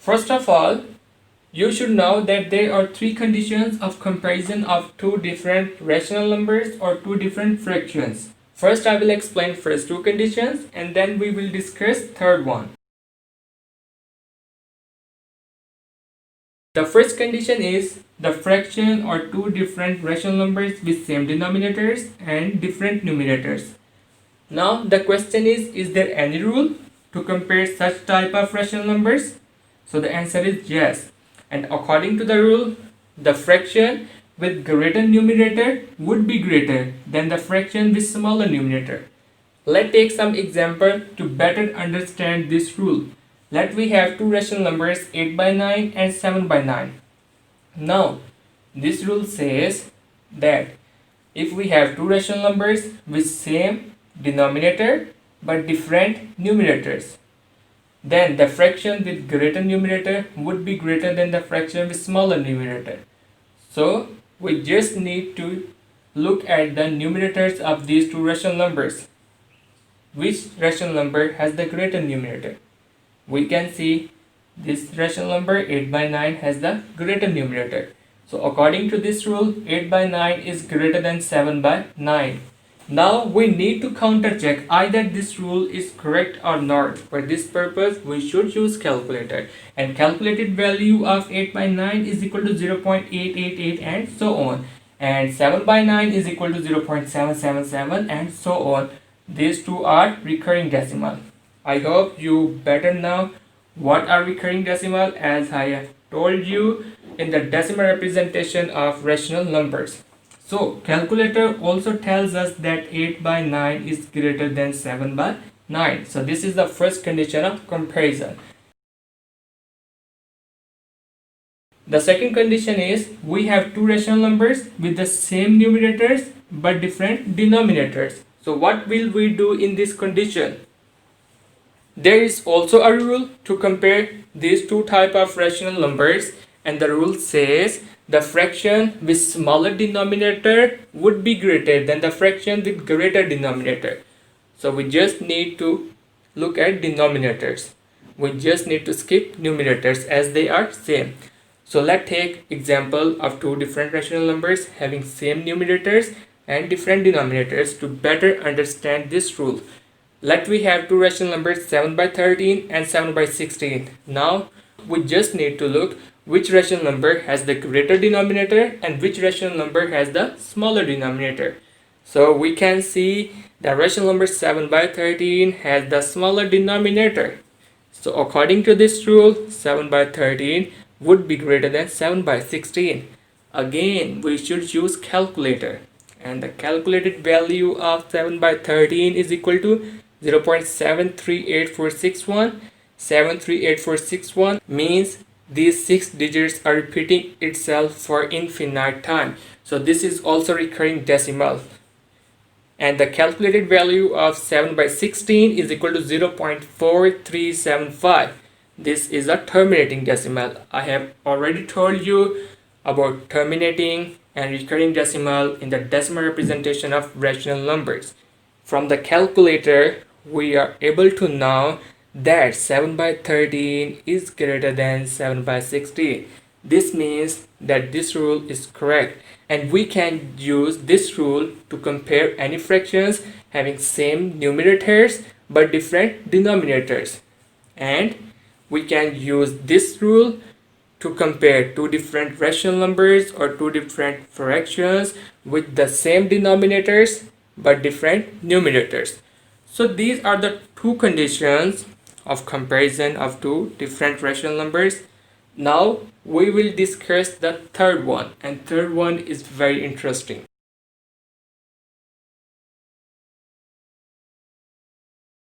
First of all, you should know that there are three conditions of comparison of two different rational numbers or two different fractions. First, I will explain first two conditions and then we will discuss third one. The first condition is the fraction or two different rational numbers with same denominators and different numerators. Now the question is there any rule to compare such type of rational numbers? So the answer is yes. And according to the rule, the fraction with greater numerator would be greater than the fraction with smaller numerator. Let's take some example to better understand this rule. Let we have two rational numbers 8 by 9 and 7 by 9. Now, this rule says that if we have two rational numbers with same denominator but different numerators, then the fraction with greater numerator would be greater than the fraction with smaller numerator. So we just need to look at the numerators of these two rational numbers. Which rational number has the greater numerator? We can see this rational number 8 by 9 has the greater numerator. So according to this rule, 8 by 9 is greater than 7 by 9. Now we need to counter check either this rule is correct or not. For this purpose we should use calculator, and calculated value of 8 by 9 is equal to 0.888 and so on, and 7 by 9 is equal to 0.777 and so on. These two are recurring decimal. I hope you better know what are recurring decimal, as I have told you in the decimal representation of rational numbers. So calculator also tells us that 8 by 9 is greater than 7 by 9. So this is the first condition of comparison. The second condition is we have two rational numbers with the same numerators but different denominators. So what will we do in this condition? There is also a rule to compare these two types of rational numbers, and the rule says the fraction with smaller denominator would be greater than the fraction with greater denominator. So we just need to look at denominators. We just need to skip numerators as they are same. So let's take example of two different rational numbers having same numerators and different denominators to better understand this rule. Let we have two rational numbers 7 by 13 and 7 by 16. Now we just need to look which rational number has the greater denominator and which rational number has the smaller denominator. So we can see the rational number 7 by 13 has the smaller denominator. So according to this rule, 7 by 13 would be greater than 7 by 16. Again, we should use calculator, and the calculated value of 7 by 13 is equal to 0.738461. 73861 means these 6 digits are repeating itself for infinite time. So this is also recurring decimal. And the calculated value of 7 by 16 is equal to 0.4375. This is a terminating decimal. I have already told you about terminating and recurring decimal in the decimal representation of rational numbers. From the calculator, we are able to know that 7 by 13 is greater than 7 by 16. This means that this rule is correct, and we can use this rule to compare any fractions having same numerators but different denominators. And we can use this rule to compare two different rational numbers or two different fractions with the same denominators but different numerators. So these are the two conditions of comparison of two different rational numbers. Now we will discuss the third one, and third one is very interesting.